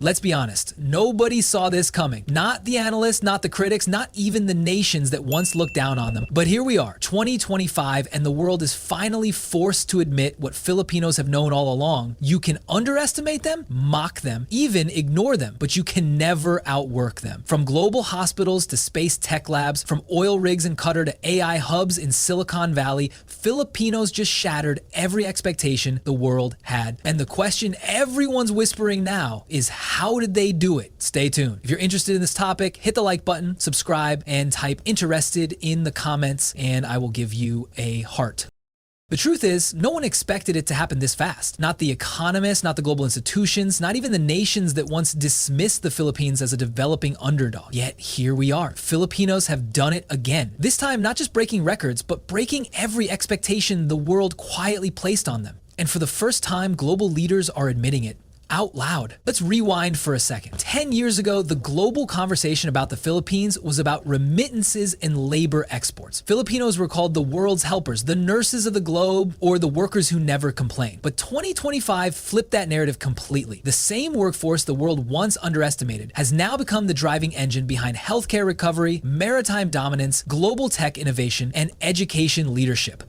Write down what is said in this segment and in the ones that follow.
Let's be honest, nobody saw this coming. Not the analysts, not the critics, not even the nations that once looked down on them. But here we are, 2025, and the world is finally forced to admit what Filipinos have known all along. You can underestimate them, mock them, even ignore them, but you can never outwork them. From global hospitals to space tech labs, from oil rigs in Qatar to AI hubs in Silicon Valley, Filipinos just shattered every expectation the world had. And the question everyone's whispering now is, how did they do it? Stay tuned. If you're interested in this topic, hit the like button, subscribe, and type interested in the comments, and I will give you a heart. The truth is, no one expected it to happen this fast. Not the economists, not the global institutions, not even the nations that once dismissed the Philippines as a developing underdog. Yet here we are. Filipinos have done it again. This time, not just breaking records, but breaking every expectation the world quietly placed on them. And for the first time, global leaders are admitting it out loud. Let's rewind for a second. 10 years ago, the global conversation about the Philippines was about remittances and labor exports. Filipinos were called the world's helpers, the nurses of the globe, or the workers who never complain. But 2025 flipped that narrative completely. The same workforce the world once underestimated has now become the driving engine behind healthcare recovery, maritime dominance, global tech innovation, and education leadership.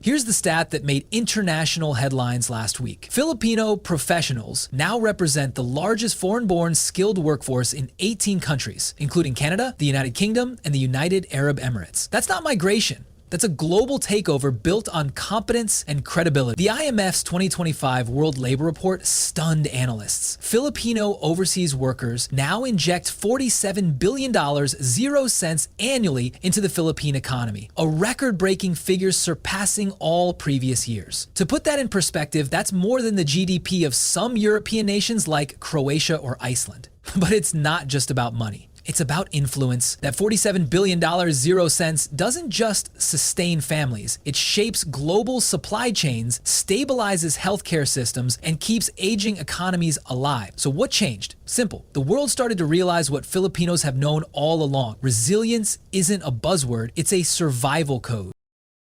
Here's the stat that made international headlines last week. Filipino professionals now represent the largest foreign-born skilled workforce in 18 countries, including Canada, the United Kingdom, and the United Arab Emirates. That's not migration. That's a global takeover built on competence and credibility. The IMF's 2025 World Labor Report stunned analysts. Filipino overseas workers now inject $47 billion, 0 cents annually into the Philippine economy, a record-breaking figure surpassing all previous years. To put that in perspective, that's more than the GDP of some European nations like Croatia or Iceland. But it's not just about money. It's about influence. That $47 billion, 0 cents doesn't just sustain families. It shapes global supply chains, stabilizes healthcare systems, and keeps aging economies alive. So what changed? Simple. The world started to realize what Filipinos have known all along. Resilience isn't a buzzword, it's a survival code.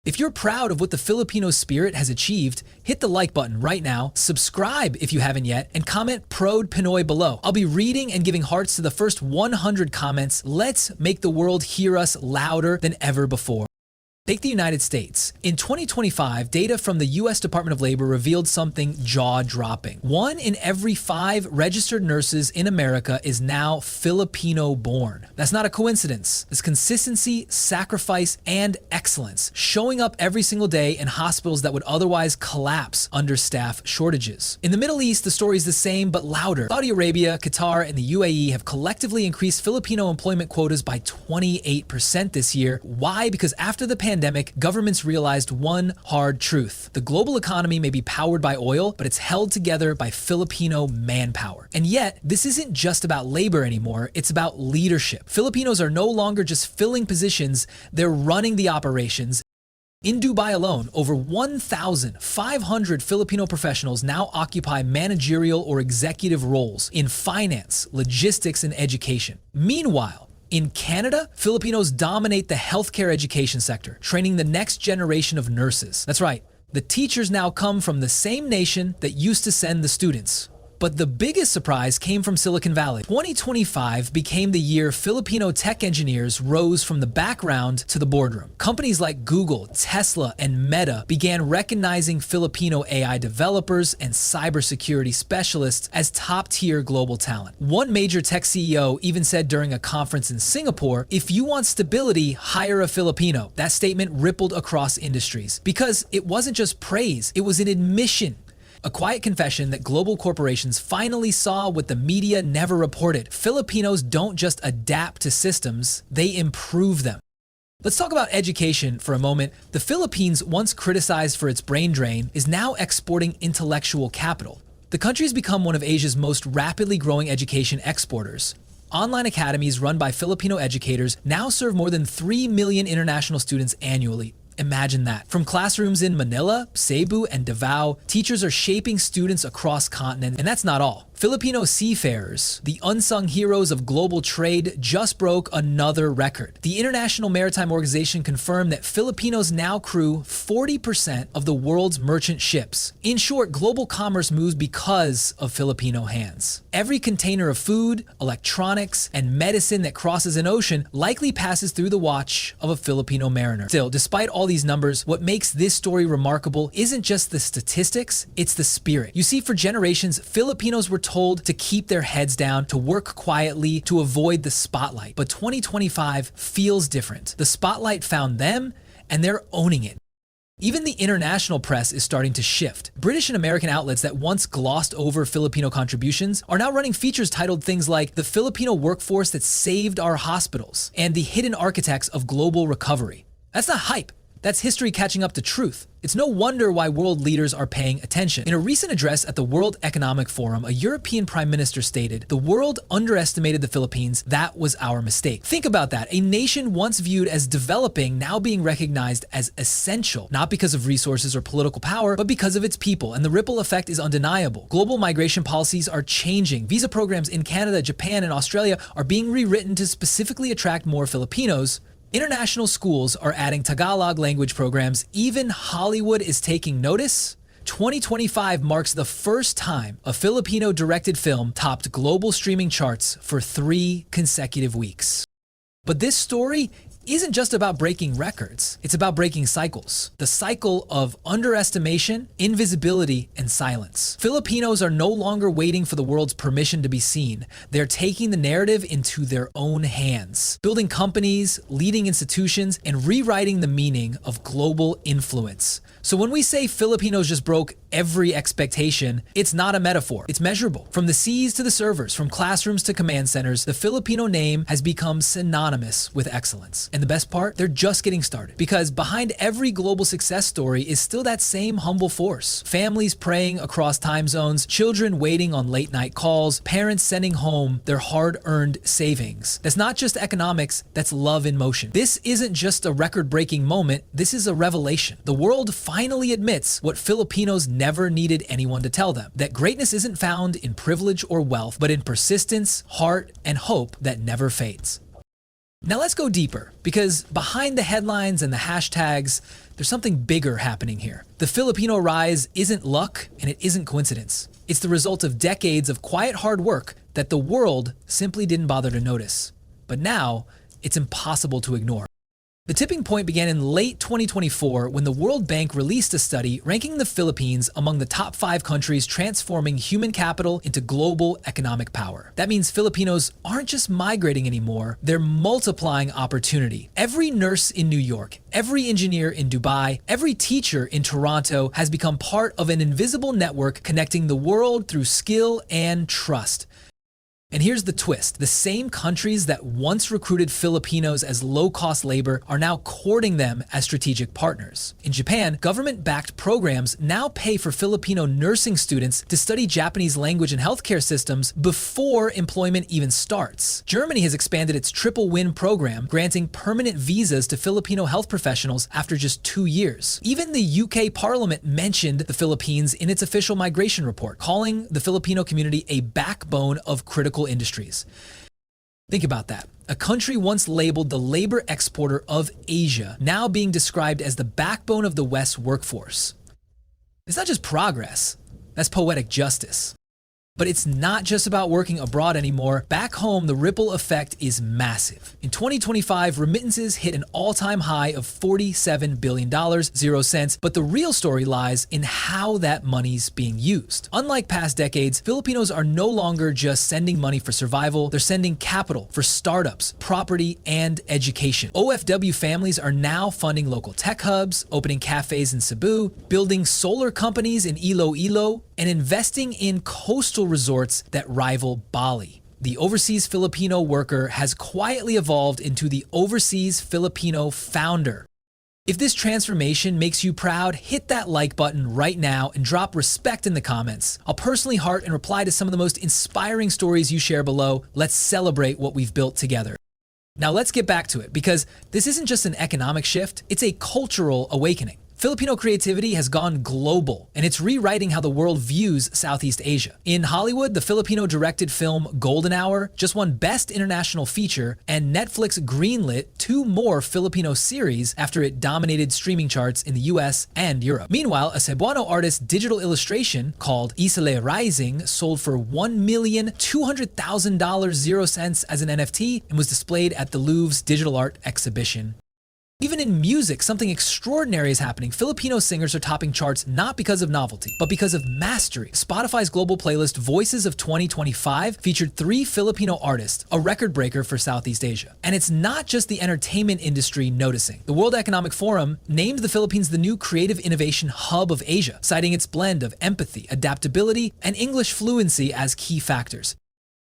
If you're proud of what the Filipino spirit has achieved, hit the like button right now, subscribe if you haven't yet, and comment Proud Pinoy below. I'll be reading and giving hearts to the first 100 comments. Let's make the world hear us louder than ever before. Take the United States. In 2025, data from the U.S. Department of Labor revealed something jaw-dropping. 1 in every 5 registered nurses in America is now Filipino-born. That's not a coincidence. It's consistency, sacrifice, and excellence, showing up every single day in hospitals that would otherwise collapse under staff shortages. In the Middle East, the story is the same but louder. Saudi Arabia, Qatar, and the UAE have collectively increased Filipino employment quotas by 28% this year. Why? Because after the pandemic, governments realized one hard truth. The global economy may be powered by oil, but it's held together by Filipino manpower. And yet, this isn't just about labor anymore, it's about leadership. Filipinos are no longer just filling positions, they're running the operations. In Dubai alone, over 1,500 Filipino professionals now occupy managerial or executive roles in finance, logistics, and education. Meanwhile, in Canada, Filipinos dominate the healthcare education sector, training the next generation of nurses. That's right, the teachers now come from the same nation that used to send the students. But the biggest surprise came from Silicon Valley. 2025 became the year Filipino tech engineers rose from the background to the boardroom. Companies like Google, Tesla, and Meta began recognizing Filipino AI developers and cybersecurity specialists as top-tier global talent. One major tech CEO even said during a conference in Singapore, "If you want stability, hire a Filipino." That statement rippled across industries because it wasn't just praise, it was an admission. A quiet confession that global corporations finally saw what the media never reported. Filipinos don't just adapt to systems, they improve them. Let's talk about education for a moment. The Philippines, once criticized for its brain drain, is now exporting intellectual capital. The country has become one of Asia's most rapidly growing education exporters. Online academies run by Filipino educators now serve more than 3 million international students annually. Imagine that. From classrooms in Manila, Cebu, and Davao, teachers are shaping students across continents, and that's not all. Filipino seafarers, the unsung heroes of global trade, just broke another record. The International Maritime Organization confirmed that Filipinos now crew 40% of the world's merchant ships. In short, global commerce moves because of Filipino hands. Every container of food, electronics, and medicine that crosses an ocean likely passes through the watch of a Filipino mariner. Still, despite all these numbers, what makes this story remarkable isn't just the statistics, it's the spirit. You see, for generations, Filipinos were told to keep their heads down, to work quietly, to avoid the spotlight. But 2025 feels different. The spotlight found them, and they're owning it. Even the international press is starting to shift. British and American outlets that once glossed over Filipino contributions are now running features titled things like "The Filipino Workforce That Saved Our Hospitals" and "The Hidden Architects of Global Recovery." That's not hype. That's history catching up to truth. It's no wonder why world leaders are paying attention. In a recent address at the World Economic Forum, a European prime minister stated, "The world underestimated the Philippines. That was our mistake." Think about that. A nation once viewed as developing now being recognized as essential, not because of resources or political power, but because of its people. And the ripple effect is undeniable. Global migration policies are changing. Visa programs in Canada, Japan, and Australia are being rewritten to specifically attract more Filipinos. International schools are adding Tagalog language programs. Even Hollywood is taking notice. 2025 marks the first time a Filipino-directed film topped global streaming charts for 3 consecutive weeks. But this story isn't just about breaking records. It's about breaking cycles. The cycle of underestimation, invisibility, and silence. Filipinos are no longer waiting for the world's permission to be seen. They're taking the narrative into their own hands, building companies, leading institutions, and rewriting the meaning of global influence. So when we say Filipinos just broke every expectation, it's not a metaphor. It's measurable. From the seas to the servers, from classrooms to command centers, the Filipino name has become synonymous with excellence. And the best part, they're just getting started. Because behind every global success story is still that same humble force. Families praying across time zones, children waiting on late night calls, parents sending home their hard-earned savings. That's not just economics, that's love in motion. This isn't just a record-breaking moment, this is a revelation. The world finally admits what Filipinos never needed anyone to tell them, that greatness isn't found in privilege or wealth, but in persistence, heart, and hope that never fades. Now let's go deeper, because behind the headlines and the hashtags, there's something bigger happening here. The Filipino rise isn't luck, and it isn't coincidence. It's the result of decades of quiet hard work that the world simply didn't bother to notice. But now, it's impossible to ignore. The tipping point began in late 2024 when the World Bank released a study ranking the Philippines among the top 5 countries transforming human capital into global economic power. That means Filipinos aren't just migrating anymore, they're multiplying opportunity. Every nurse in New York, every engineer in Dubai, every teacher in Toronto has become part of an invisible network connecting the world through skill and trust. And here's the twist. The same countries that once recruited Filipinos as low-cost labor are now courting them as strategic partners. In Japan, government-backed programs now pay for Filipino nursing students to study Japanese language and healthcare systems before employment even starts. Germany has expanded its Triple Win program, granting permanent visas to Filipino health professionals after just 2 years. Even the UK Parliament mentioned the Philippines in its official migration report, calling the Filipino community a backbone of critical industries. Think about that. A country once labeled the labor exporter of Asia, now being described as the backbone of the West's workforce. It's not just progress, that's poetic justice. But it's not just about working abroad anymore. Back home, the ripple effect is massive. In 2025, remittances hit an all-time high of $47 billion, 0 cents, but the real story lies in how that money's being used. Unlike past decades, Filipinos are no longer just sending money for survival, they're sending capital for startups, property, and education. OFW families are now funding local tech hubs, opening cafes in Cebu, building solar companies in Iloilo, and investing in coastal resorts that rival Bali. The overseas Filipino worker has quietly evolved into the overseas Filipino founder. If this transformation makes you proud, hit that like button right now and drop respect in the comments. I'll personally heart and reply to some of the most inspiring stories you share below. Let's celebrate what we've built together. Now let's get back to it, because this isn't just an economic shift, it's a cultural awakening. Filipino creativity has gone global, and it's rewriting how the world views Southeast Asia. In Hollywood, the Filipino-directed film Golden Hour just won Best International Feature, and Netflix greenlit 2 more Filipino series after it dominated streaming charts in the US and Europe. Meanwhile, a Cebuano artist's digital illustration called Isale Rising sold for $1,200,000 0 cents as an NFT and was displayed at the Louvre's digital art exhibition. Even in music, something extraordinary is happening. Filipino singers are topping charts not because of novelty, but because of mastery. Spotify's global playlist Voices of 2025 featured 3 Filipino artists, a record breaker for Southeast Asia. And it's not just the entertainment industry noticing. The World Economic Forum named the Philippines the new creative innovation hub of Asia, citing its blend of empathy, adaptability, and English fluency as key factors.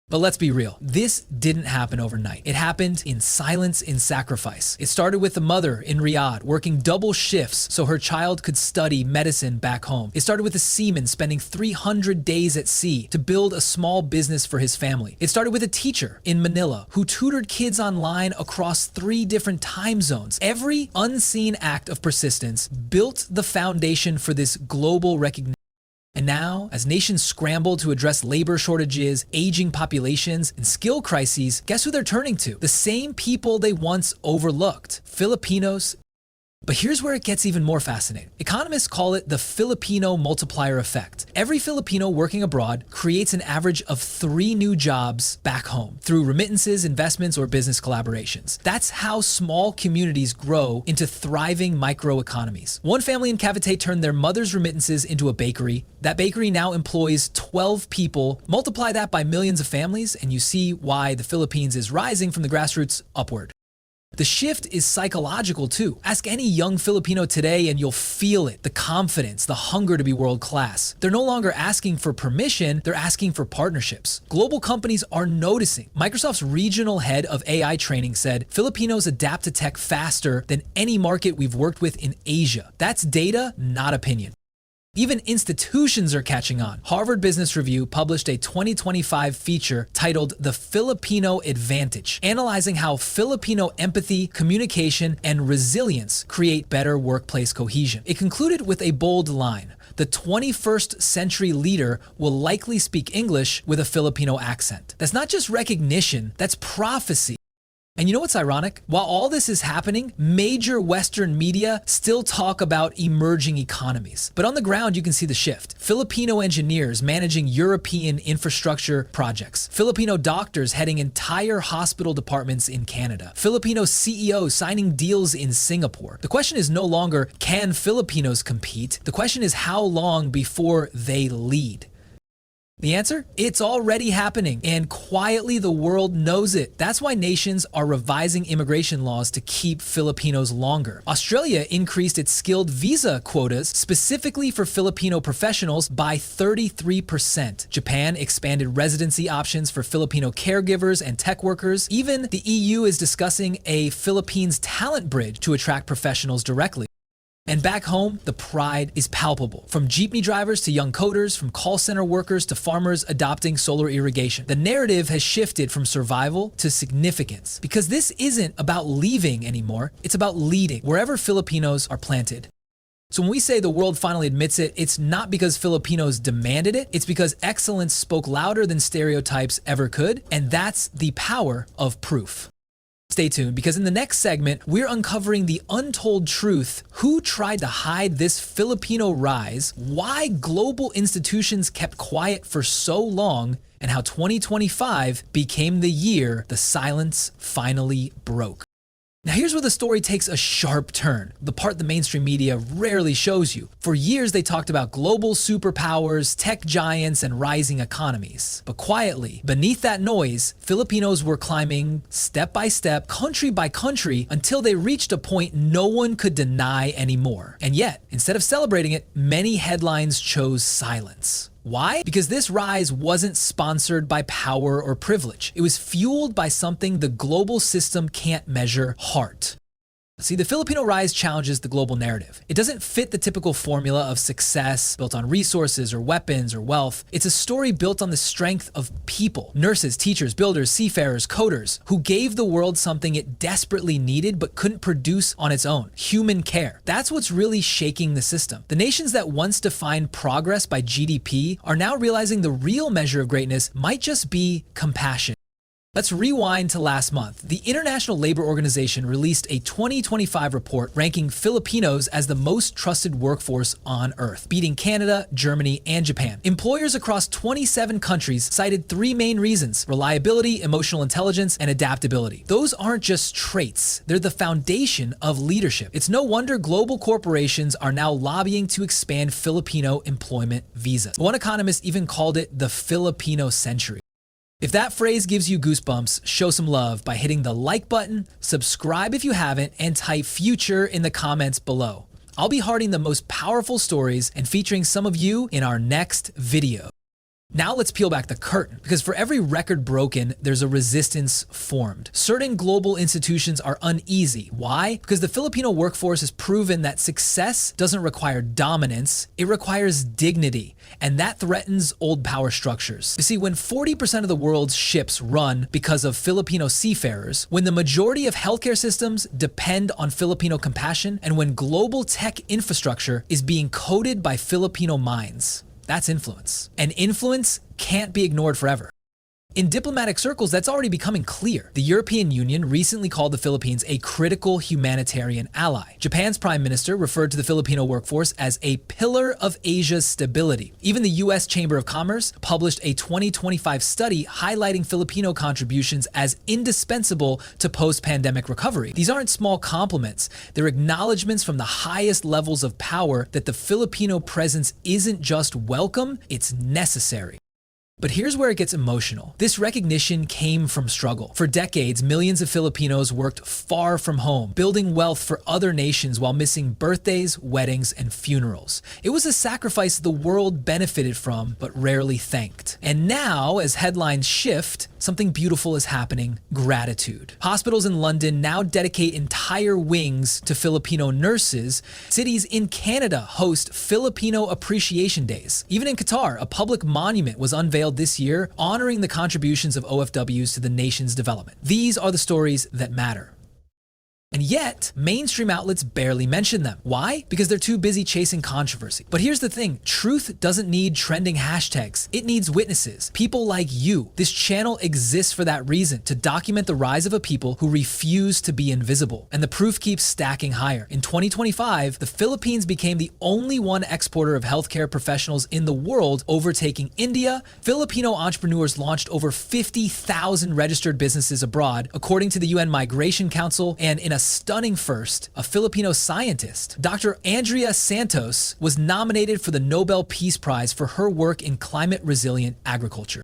But let's be real, this didn't happen overnight. It happened in silence, in sacrifice. It started with the mother in Riyadh working double shifts so her child could study medicine back home. It started with a seaman spending 300 days at sea to build a small business for his family. It started with a teacher in Manila who tutored kids online across 3 different time zones. Every unseen act of persistence built the foundation for this global recognition. And now, as nations scramble to address labor shortages, aging populations, and skill crises, guess who they're turning to? The same people they once overlooked: Filipinos. But here's where it gets even more fascinating. Economists call it the Filipino multiplier effect. Every Filipino working abroad creates an average of 3 new jobs back home through remittances, investments, or business collaborations. That's how small communities grow into thriving microeconomies. One family in Cavite turned their mother's remittances into a bakery. That bakery now employs 12 people. Multiply that by millions of families, and you see why the Philippines is rising from the grassroots upward. The shift is psychological too. Ask any young Filipino today and you'll feel it. The confidence, the hunger to be world class. They're no longer asking for permission, they're asking for partnerships. Global companies are noticing. Microsoft's regional head of AI training said, Filipinos adapt to tech faster than any market we've worked with in Asia. That's data, not opinion. Even institutions are catching on. Harvard Business Review published a 2025 feature titled The Filipino Advantage, analyzing how Filipino empathy, communication, and resilience create better workplace cohesion. It concluded with a bold line: the 21st century leader will likely speak English with a Filipino accent. That's not just recognition, that's prophecy. And you know what's ironic? While all this is happening, major Western media still talk about emerging economies. But on the ground, you can see the shift. Filipino engineers managing European infrastructure projects. Filipino doctors heading entire hospital departments in Canada. Filipino CEOs signing deals in Singapore. The question is no longer, can Filipinos compete? The question is, how long before they lead? The answer? It's already happening, and quietly the world knows it. That's why nations are revising immigration laws to keep Filipinos longer. Australia increased its skilled visa quotas specifically for Filipino professionals by 33%. Japan expanded residency options for Filipino caregivers and tech workers. Even the EU is discussing a Philippines talent bridge to attract professionals directly. And back home, the pride is palpable. From jeepney drivers to young coders, from call center workers to farmers adopting solar irrigation. The narrative has shifted from survival to significance, because this isn't about leaving anymore, it's about leading wherever Filipinos are planted. So when we say the world finally admits it, it's not because Filipinos demanded it, it's because excellence spoke louder than stereotypes ever could, and that's the power of proof. Stay tuned, because in the next segment, we're uncovering the untold truth: who tried to hide this Filipino rise, why global institutions kept quiet for so long, and how 2025 became the year the silence finally broke. Now here's where the story takes a sharp turn, the part the mainstream media rarely shows you. For years they talked about global superpowers, tech giants, and rising economies. But quietly, beneath that noise, Filipinos were climbing step by step, country by country, until they reached a point no one could deny anymore. And yet, instead of celebrating it, many headlines chose silence. Why? Because this rise wasn't sponsored by power or privilege. It was fueled by something the global system can't measure: heart. See, the Filipino rise challenges the global narrative. It doesn't fit the typical formula of success built on resources or weapons or wealth. It's a story built on the strength of people, nurses, teachers, builders, seafarers, coders, who gave the world something it desperately needed but couldn't produce on its own: human care. That's what's really shaking the system. The nations that once defined progress by GDP are now realizing the real measure of greatness might just be compassion. Let's rewind to last month. The International Labor Organization released a 2025 report ranking Filipinos as the most trusted workforce on Earth, beating Canada, Germany, and Japan. Employers across 27 countries cited three main reasons: reliability, emotional intelligence, and adaptability. Those aren't just traits, they're the foundation of leadership. It's no wonder global corporations are now lobbying to expand Filipino employment visas. One economist even called it the Filipino century. If that phrase gives you goosebumps, show some love by hitting the like button, subscribe if you haven't, and type future in the comments below. I'll be hearting the most powerful stories and featuring some of you in our next video. Now let's peel back the curtain, because for every record broken, there's a resistance formed. Certain global institutions are uneasy. Why? Because the Filipino workforce has proven that success doesn't require dominance, it requires dignity, and that threatens old power structures. You see, when 40% of the world's ships run because of Filipino seafarers, when the majority of healthcare systems depend on Filipino compassion, and when global tech infrastructure is being coded by Filipino minds, that's influence. And influence can't be ignored forever. In diplomatic circles, that's already becoming clear. The European Union recently called the Philippines a critical humanitarian ally. Japan's prime minister referred to the Filipino workforce as a pillar of Asia's stability. Even the U.S. Chamber of Commerce published a 2025 study highlighting Filipino contributions as indispensable to post-pandemic recovery. These aren't small compliments. They're acknowledgments from the highest levels of power that the Filipino presence isn't just welcome, it's necessary. But here's where it gets emotional. This recognition came from struggle. For decades, millions of Filipinos worked far from home, building wealth for other nations while missing birthdays, weddings, and funerals. It was a sacrifice the world benefited from, but rarely thanked. And now, as headlines shift, something beautiful is happening: gratitude. Hospitals in London now dedicate entire wings to Filipino nurses. Cities in Canada host Filipino Appreciation Days. Even in Qatar, a public monument was unveiled this year, honoring the contributions of OFWs to the nation's development. These are the stories that matter. And yet, mainstream outlets barely mention them. Why? Because they're too busy chasing controversy. But here's the thing: truth doesn't need trending hashtags. It needs witnesses. People like you. This channel exists for that reason, to document the rise of a people who refuse to be invisible. And the proof keeps stacking higher. In 2025, the Philippines became the only one exporter of healthcare professionals in the world, overtaking India. Filipino entrepreneurs launched over 50,000 registered businesses abroad, according to the UN Migration Council, and in a stunning first, a Filipino scientist, Dr. Andrea Santos, was nominated for the Nobel Peace Prize for her work in climate-resilient agriculture.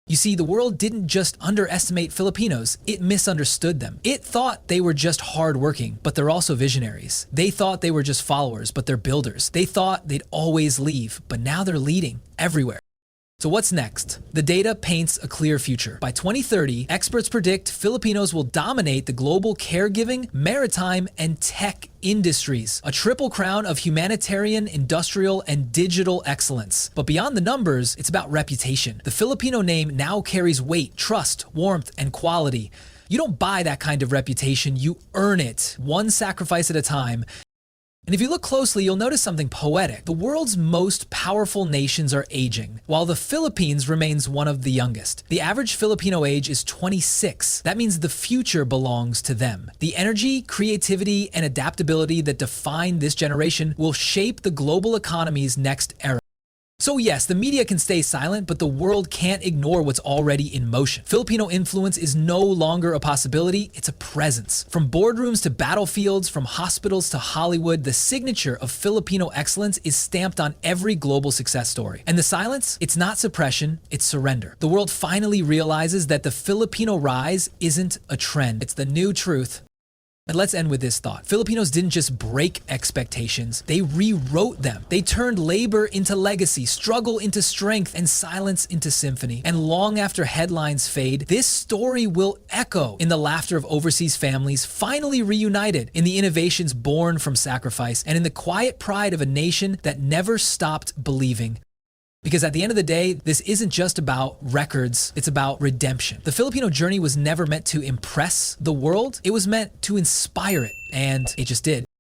You see, the world didn't just underestimate Filipinos, it misunderstood them. It thought they were just hardworking, but they're also visionaries. They thought they were just followers, but they're builders. They thought they'd always leave, but now they're leading everywhere. So what's next? The data paints a clear future. By 2030, experts predict Filipinos will dominate the global caregiving, maritime, and tech industries. A triple crown of humanitarian, industrial, and digital excellence. But beyond the numbers, it's about reputation. The Filipino name now carries weight, trust, warmth, and quality. You don't buy that kind of reputation, you earn it, one sacrifice at a time. And if you look closely, you'll notice something poetic. The world's most powerful nations are aging, while the Philippines remains one of the youngest. The average Filipino age is 26. That means the future belongs to them. The energy, creativity, and adaptability that define this generation will shape the global economy's next era. So yes, the media can stay silent, but the world can't ignore what's already in motion. Filipino influence is no longer a possibility, it's a presence. From boardrooms to battlefields, from hospitals to Hollywood, the signature of Filipino excellence is stamped on every global success story. And the silence? It's not suppression, it's surrender. The world finally realizes that the Filipino rise isn't a trend, it's the new truth. And let's end with this thought. Filipinos didn't just break expectations, they rewrote them. They turned labor into legacy, struggle into strength, and silence into symphony. And long after headlines fade, this story will echo in the laughter of overseas families finally reunited, in the innovations born from sacrifice, and in the quiet pride of a nation that never stopped believing. Because at the end of the day, this isn't just about records, it's about redemption. The Filipino journey was never meant to impress the world, it was meant to inspire it, and it just did.